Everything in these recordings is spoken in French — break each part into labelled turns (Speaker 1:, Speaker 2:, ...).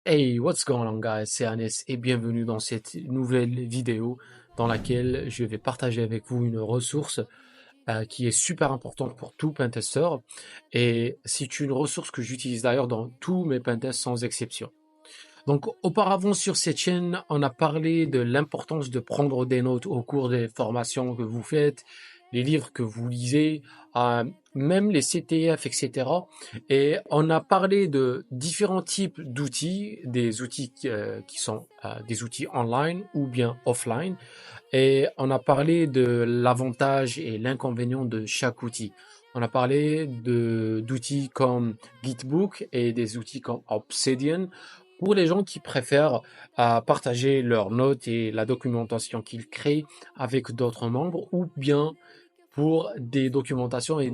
Speaker 1: Hey, what's going on guys? C'est Anes et bienvenue dans cette nouvelle vidéo dans laquelle je vais partager avec vous une ressource qui est super importante pour tout pentester et c'est une ressource que j'utilise d'ailleurs dans tous mes pentests sans exception. Donc auparavant sur cette chaîne, on a parlé de l'importance de prendre des notes au cours des formations que vous faites, les livres que vous lisez, euh, même les CTF, etc. Et on a parlé de différents types d'outils, des outils qui sont des outils online ou bien offline. Et on a parlé de l'avantage et l'inconvénient de chaque outil. On a parlé d'outils comme Gitbook et des outils comme Obsidian pour les gens qui préfèrent partager leurs notes et la documentation qu'ils créent avec d'autres membres, ou bien pour des documentations et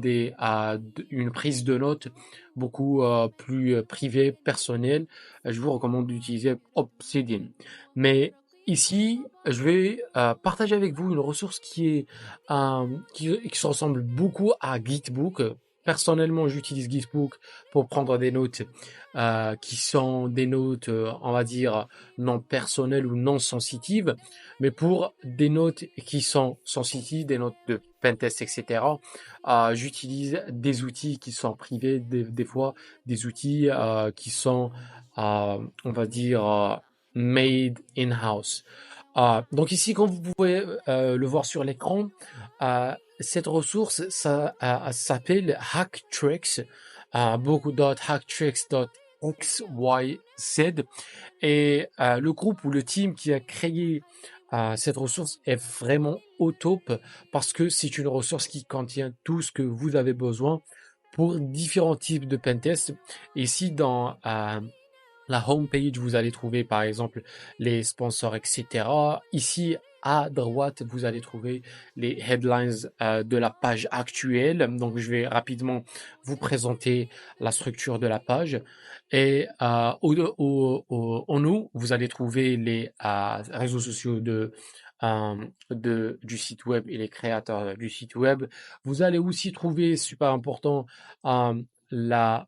Speaker 1: une prise de notes beaucoup plus privée, personnelle. Je vous recommande d'utiliser Obsidian. Mais ici, je vais partager avec vous une ressource qui se ressemble beaucoup à Gitbook. Personnellement, j'utilise Gitbook pour prendre des notes qui sont des notes, on va dire, non personnelles ou non sensitives. Mais pour des notes qui sont sensitives, des notes de pentest, etc., j'utilise des outils qui sont privés, des fois des outils qui sont, on va dire, made in-house. Donc ici, comme vous pouvez le voir sur l'écran, cette ressource, ça s'appelle Hacktricks, beaucoup d'autres, hacktricks.xyz. Et le groupe ou le team qui a créé cette ressource est vraiment au top parce que c'est une ressource qui contient tout ce que vous avez besoin pour différents types de pentests. Ici, dans la homepage, vous allez trouver par exemple les sponsors, etc. Ici, à droite, vous allez trouver les headlines de la page actuelle. Donc, je vais rapidement vous présenter la structure de la page. Et en haut, vous allez trouver les réseaux sociaux du site web et les créateurs du site web. Vous allez aussi trouver, super important, euh, la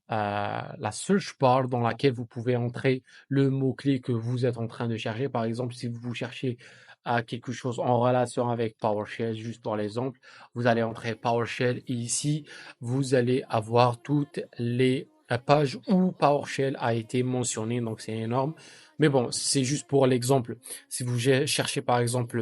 Speaker 1: search bar dans laquelle vous pouvez entrer le mot-clé que vous êtes en train de chercher. Par exemple, si vous cherchez à quelque chose en relation avec PowerShell, juste pour l'exemple, vous allez entrer PowerShell et ici, vous allez avoir toutes les pages où PowerShell a été mentionné, donc c'est énorme. Mais bon, c'est juste pour l'exemple. Si vous cherchez par exemple,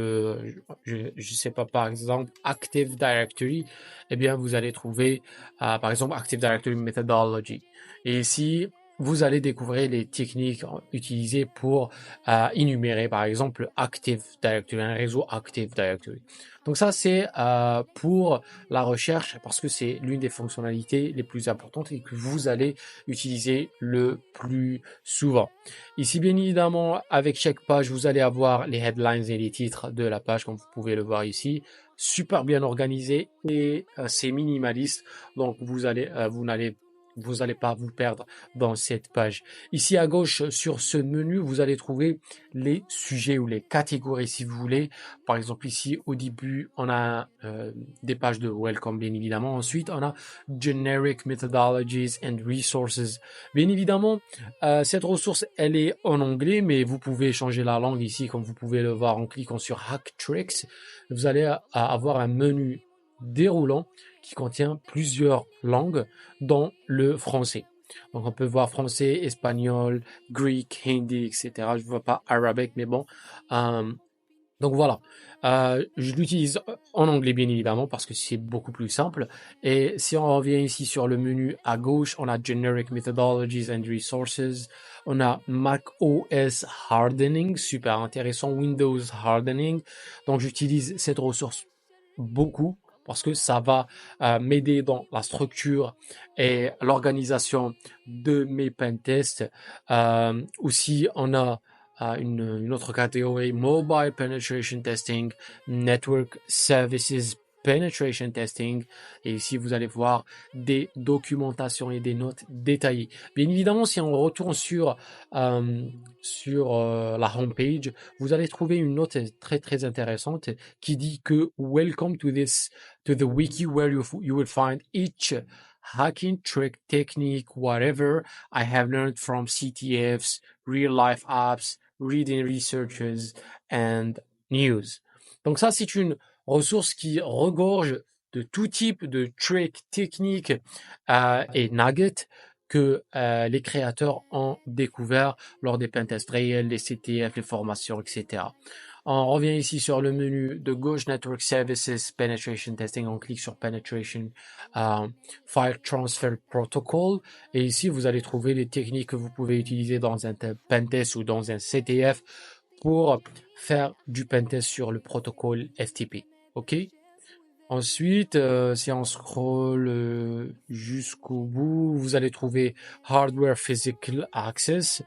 Speaker 1: je sais pas, par exemple, Active Directory, eh bien, vous allez trouver par exemple Active Directory Methodology. Et ici, vous allez découvrir les techniques utilisées pour énumérer, par exemple, Active Directory, un réseau Active Directory. Donc ça, c'est pour la recherche parce que c'est l'une des fonctionnalités les plus importantes et que vous allez utiliser le plus souvent. Ici, bien évidemment, avec chaque page, vous allez avoir les headlines et les titres de la page, comme vous pouvez le voir ici. Super bien organisé et c'est minimaliste. Donc, vous n'allez pas vous perdre dans cette page. Ici à gauche, sur ce menu, vous allez trouver les sujets ou les catégories si vous voulez. Par exemple, ici au début, on a des pages de welcome, bien évidemment. Ensuite, on a generic methodologies and resources. Bien évidemment, cette ressource, elle est en anglais, mais vous pouvez changer la langue ici, comme vous pouvez le voir en cliquant sur Hacktricks. Vous allez avoir un menu déroulant qui contient plusieurs langues dans le français. Donc on peut voir français, espagnol, grec, hindi, etc. Je ne vois pas arabique, mais bon. Euh, donc voilà, je l'utilise en anglais bien évidemment parce que c'est beaucoup plus simple. Et si on revient ici sur le menu à gauche, on a Generic Methodologies and Resources, on a Mac OS Hardening, super intéressant, Windows Hardening. Donc j'utilise cette ressource beaucoup parce que ça va m'aider dans la structure et l'organisation de mes pentests. Aussi, on a une autre catégorie, Mobile Penetration Testing, Network Services Penetration Testing. Et ici, vous allez voir des documentations et des notes détaillées. Bien évidemment, si on retourne sur la homepage, vous allez trouver une note très très intéressante qui dit que Welcome to the wiki where you will find each hacking trick, technique, whatever I have learned from CTFs, real life apps, reading researches and news. Donc ça, c'est une ressource qui regorge de tout type de tricks, techniques et nuggets que les créateurs ont découvert lors des pentests réels, les CTF, les formations, etc. On revient ici sur le menu de gauche, Network Services, Penetration Testing. On clique sur Penetration File Transfer Protocol. Et ici, vous allez trouver les techniques que vous pouvez utiliser dans un pentest ou dans un CTF pour faire du pentest sur le protocole FTP. OK? Ensuite, si on scroll jusqu'au bout, vous allez trouver Hardware Physical Access,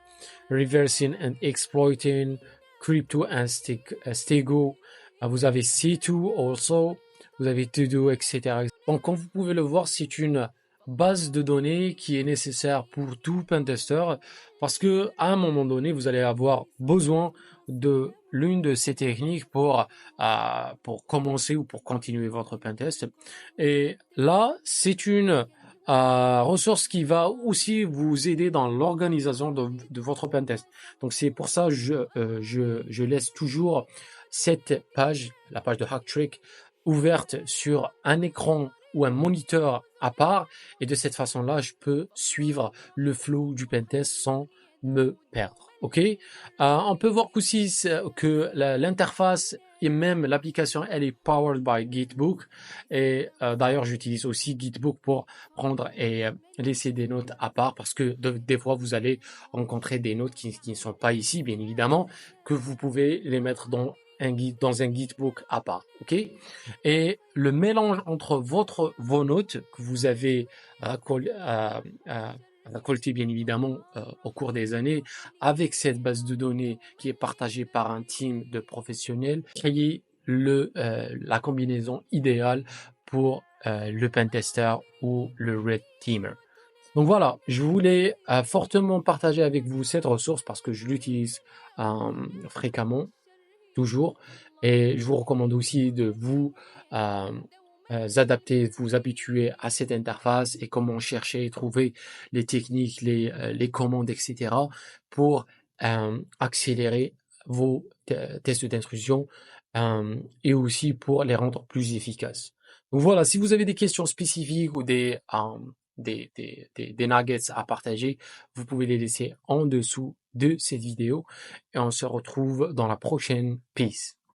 Speaker 1: Reversing and Exploiting, Crypto and Stego. Vous avez C2 also, vous avez Todo, etc. Donc, comme vous pouvez le voir, c'est une base de données qui est nécessaire pour tout pentester parce que à un moment donné, vous allez avoir besoin de l'une de ces techniques pour commencer ou pour continuer votre pentest. Et là, c'est une ressource qui va aussi vous aider dans l'organisation de votre pentest. Donc c'est pour ça que je laisse toujours cette page, la page de HackTrick, ouverte sur un écran ou un moniteur à part. Et de cette façon-là, je peux suivre le flow du pentest sans me perdre. OK? On peut voir aussi que l'interface et même l'application, elle est powered by Gitbook. Et d'ailleurs, j'utilise aussi Gitbook pour prendre et laisser des notes à part parce que des fois, vous allez rencontrer des notes qui ne sont pas ici, bien évidemment, que vous pouvez les mettre dans un Gitbook à part. OK? Et le mélange entre vos notes que vous avez récoltées bien évidemment au cours des années avec cette base de données qui est partagée par un team de professionnels, créer la combinaison idéale pour le pentester ou le red teamer. Donc voilà, je voulais fortement partager avec vous cette ressource parce que je l'utilise fréquemment, toujours, et je vous recommande aussi de vous adapter, vous habituer à cette interface et comment chercher, trouver les techniques, les commandes, etc. pour accélérer vos tests d'intrusion et aussi pour les rendre plus efficaces. Donc voilà, si vous avez des questions spécifiques ou des nuggets à partager, vous pouvez les laisser en dessous de cette vidéo et on se retrouve dans la prochaine. Peace.